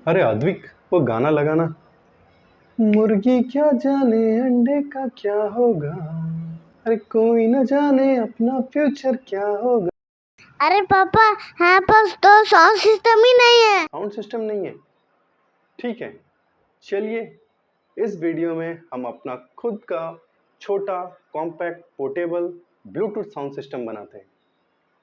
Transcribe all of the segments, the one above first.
अरे अद्विक, वो गाना लगाना। मुर्गी क्या जाने अंडे का क्या होगा, अरे कोई न जाने अपना फ्यूचर क्या होगा। अरे पापा, यहाँ पास तो साउंड सिस्टम ही नहीं है। साउंड सिस्टम नहीं है? ठीक है, चलिए इस वीडियो में हम अपना खुद का छोटा compact portable Bluetooth sound system बनाते हैं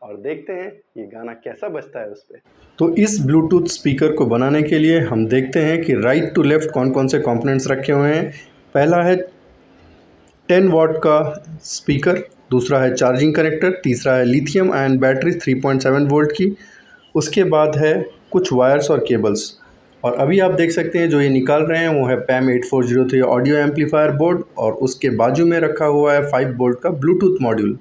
और देखते हैं ये गाना कैसा बजता है उस पर। तो इस ब्लूटूथ स्पीकर को बनाने के लिए हम देखते हैं कि राइट टू लेफ्ट कौन कौन से कंपोनेंट्स रखे हुए हैं। पहला है 10 वाट का स्पीकर, दूसरा है चार्जिंग कनेक्टर, तीसरा है लिथियम आयन बैटरी 3.7 वोल्ट की, उसके बाद है कुछ वायर्स और केबल्स। और अभी आप देख सकते हैं जो ये निकाल रहे हैं वो है PAM 8403 ऑडियो एम्पलीफायर बोर्ड और उसके बाजू में रखा हुआ है 5 वोल्ट का ब्लूटूथ मॉड्यूल।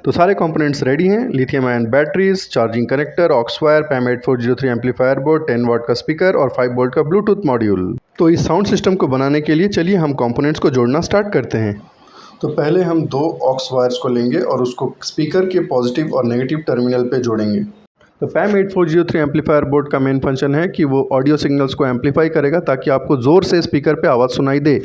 तो सारे कंपोनेंट्स रेडी हैं, lithium ion batteries, charging connector, aux wire, PAM 8403 amplifier board, 10 watt का स्पीकर और 5 वोल्ट का ब्लूटूथ मॉड्यूल। तो इस साउंड सिस्टम को बनाने के लिए चलिए हम कंपोनेंट्स को जोड़ना स्टार्ट करते हैं। तो पहले हम 2 ऑक्स वायर्स को लेंगे और उसको स्पीकर के पॉजिटिव और नेगेटिव टर्मिनल पे जोड़ेंगे। तो PAM 8403 एम्पलीफायर बोर्ड का मेन फंक्शन है कि वो ऑडियो सिग्नल्स को एम्पलीफाई करेगा ताकि आपको ज़ोर से स्पीकर पे आवाज़ सुनाई दे।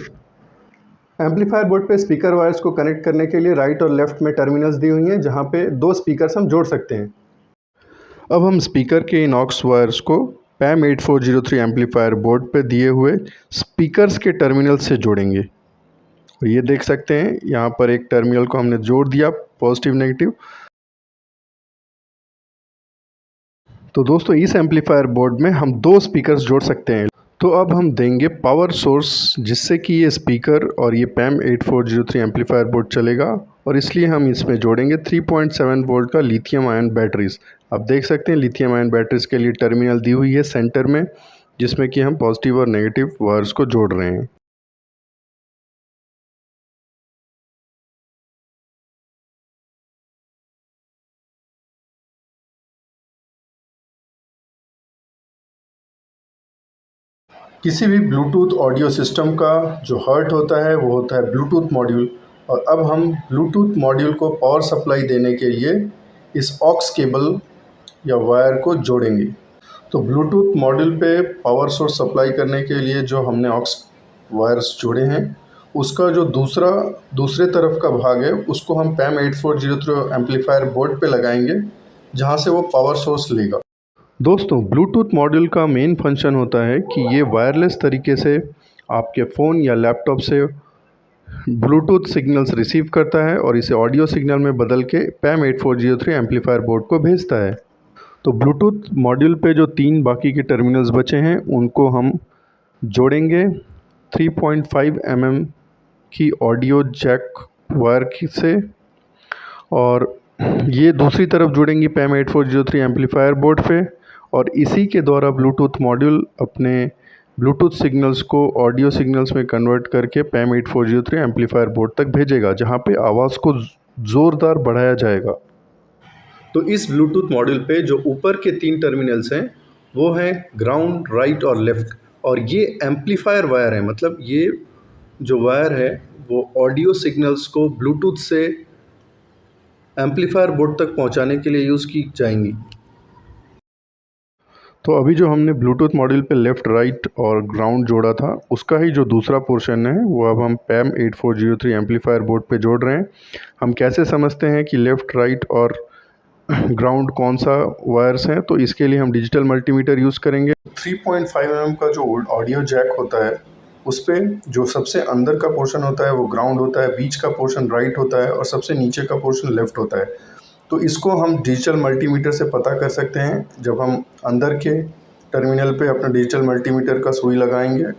एम्पलीफायर बोर्ड पे स्पीकर वायर्स को कनेक्ट करने के लिए राइट और लेफ्ट में टर्मिनल्स दी हुई हैं जहाँ पे 2 स्पीकर्स हम जोड़ सकते हैं। अब हम स्पीकर के इन ऑक्स वायर्स को PAM 8403 एम्पलीफायर बोर्ड पे दिए हुए स्पीकर्स के टर्मिनल से जोड़ेंगे। और ये देख सकते हैं यहाँ पर एक टर्मिनल को हमने जोड़ दिया, पॉजिटिव नेगेटिव। तो दोस्तों इस एम्पलीफायर बोर्ड में हम 2 स्पीकर्स जोड़ सकते हैं। तो अब हम देंगे पावर सोर्स जिससे कि ये स्पीकर और ये PAM 8403 एम्पलीफायर बोर्ड चलेगा, और इसलिए हम इसमें जोड़ेंगे 3.7 वोल्ट का लिथियम आयन बैटरीज। आप देख सकते हैं लिथियम आयन बैटरीज के लिए टर्मिनल दी हुई है सेंटर में, जिसमें कि हम पॉजिटिव और नेगेटिव वायर्स को जोड़ रहे हैं। किसी भी ब्लूटूथ ऑडियो सिस्टम का जो हार्ट होता है वो होता है ब्लूटूथ मॉड्यूल, और अब हम ब्लूटूथ मॉड्यूल को पावर सप्लाई देने के लिए इस ऑक्स केबल या वायर को जोड़ेंगे। तो ब्लूटूथ मॉड्यूल पे पावर सोर्स सप्लाई करने के लिए जो हमने ऑक्स वायर्स जोड़े हैं उसका जो दूसरे तरफ का भाग है उसको हम PAM 8403 एम्पलीफायर बोर्ड पे लगाएंगे जहाँ से वो पावर सोर्स लेगा। दोस्तों ब्लूटूथ मॉड्यूल का मेन फंक्शन होता है कि ये वायरलेस तरीके से आपके फ़ोन या लैपटॉप से ब्लूटूथ सिग्नल्स रिसीव करता है और इसे ऑडियो सिग्नल में बदल के PAM 8403 एम्पलीफायर बोर्ड को भेजता है। तो ब्लूटूथ मॉड्यूल पे जो 3 बाकी के टर्मिनल्स बचे हैं उनको हम जोड़ेंगे 3.5 mm की ऑडियो जैक वायर से, और ये दूसरी तरफ जुड़ेंगी PAM 8403 एम्पलीफायर बोर्ड पे, और इसी के द्वारा ब्लूटूथ मॉड्यूल अपने ब्लूटूथ सिग्नल्स को ऑडियो सिग्नल्स में कन्वर्ट करके PAM 8403 एम्पलीफायर बोर्ड तक भेजेगा जहाँ पे आवाज़ को ज़ोरदार बढ़ाया जाएगा। तो इस ब्लूटूथ मॉड्यूल पे जो ऊपर के 3 टर्मिनल्स हैं वो हैं ग्राउंड, राइट और लेफ़्ट, और ये एम्पलीफायर वायर है, मतलब ये जो वायर है वो ऑडियो सिग्नल्स को ब्लूटूथ से एम्पलीफायर बोर्ड तक पहुंचाने के लिए यूज़ की जाएंगी। तो अभी जो हमने ब्लूटूथ मॉड्यूल पे लेफ़्ट, राइट और ग्राउंड जोड़ा था उसका ही जो दूसरा पोर्शन है वो अब हम PAM 8403 एम्पलीफायर बोर्ड पे जोड़ रहे हैं। हम कैसे समझते हैं कि लेफ़्ट, राइट और ग्राउंड कौन सा वायर्स हैं, तो इसके लिए हम डिजिटल मल्टीमीटर यूज़ करेंगे। 3.5 mm का जो ऑडियो जैक होता है उस पर जो सबसे अंदर का पोर्शन होता है वो ग्राउंड होता है, बीच का पोर्शन राइट होता है और सबसे नीचे का पोर्शन लेफ़्ट होता है। तो इसको हम डिजिटल मल्टीमीटर से पता कर सकते हैं। जब हम अंदर के टर्मिनल पे अपना डिजिटल मल्टीमीटर का सुई लगाएंगे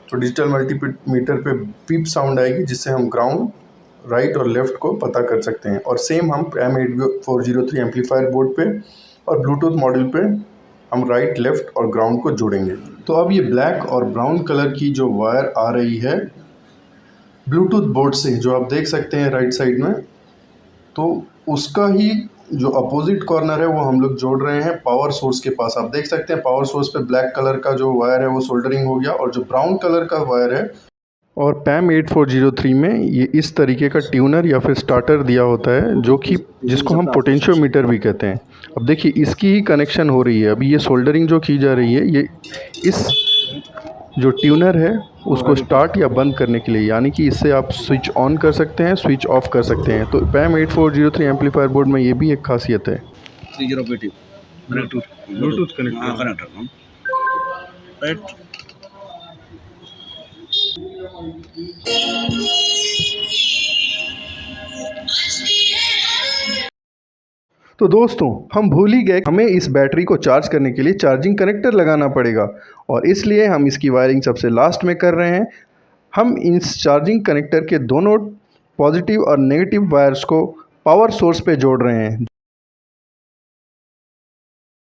तो डिजिटल मल्टीमीटर पे बीप साउंड आएगी जिससे हम ग्राउंड, राइट और लेफ़्ट को पता कर सकते हैं। और सेम हम PAM 8403 एम्पलीफायर बोर्ड पे और ब्लूटूथ मॉड्यूल पे हम राइट, लेफ़्ट और ग्राउंड को जोड़ेंगे। तो अब ये ब्लैक और ब्राउन कलर की जो वायर आ रही है ब्लूटूथ बोर्ड से, जो आप देख सकते हैं राइट साइड में, तो उसका ही जो अपोजिट कॉर्नर है वो हम लोग जोड़ रहे हैं पावर सोर्स के पास। आप देख सकते हैं पावर सोर्स पे ब्लैक कलर का जो वायर है वो सोल्डरिंग हो गया, और जो ब्राउन कलर का वायर है और PAM 8403 में ये इस तरीके का ट्यूनर या फिर स्टार्टर दिया होता है जो कि जिसको हम पोटेंशियोमीटर भी कहते हैं। अब देखिए इसकी ही कनेक्शन हो रही है। अभी ये सोल्डरिंग जो की जा रही है ये इस जो ट्यूनर है उसको स्टार्ट या बंद करने के लिए, यानी कि इससे आप स्विच ऑन कर सकते हैं, स्विच ऑफ कर सकते हैं। तो PAM 8403 एम्पलीफायर बोर्ड में ये भी एक खासियत है। 3080 ब्लूटूथ कनेक्टर कनेक्टर राइट। तो दोस्तों हम भूल ही गए, हमें इस बैटरी को चार्ज करने के लिए चार्जिंग कनेक्टर लगाना पड़ेगा और इसलिए हम इसकी वायरिंग सबसे लास्ट में कर रहे हैं। हम इस चार्जिंग कनेक्टर के दोनों पॉजिटिव और नेगेटिव वायर्स को पावर सोर्स पे जोड़ रहे हैं।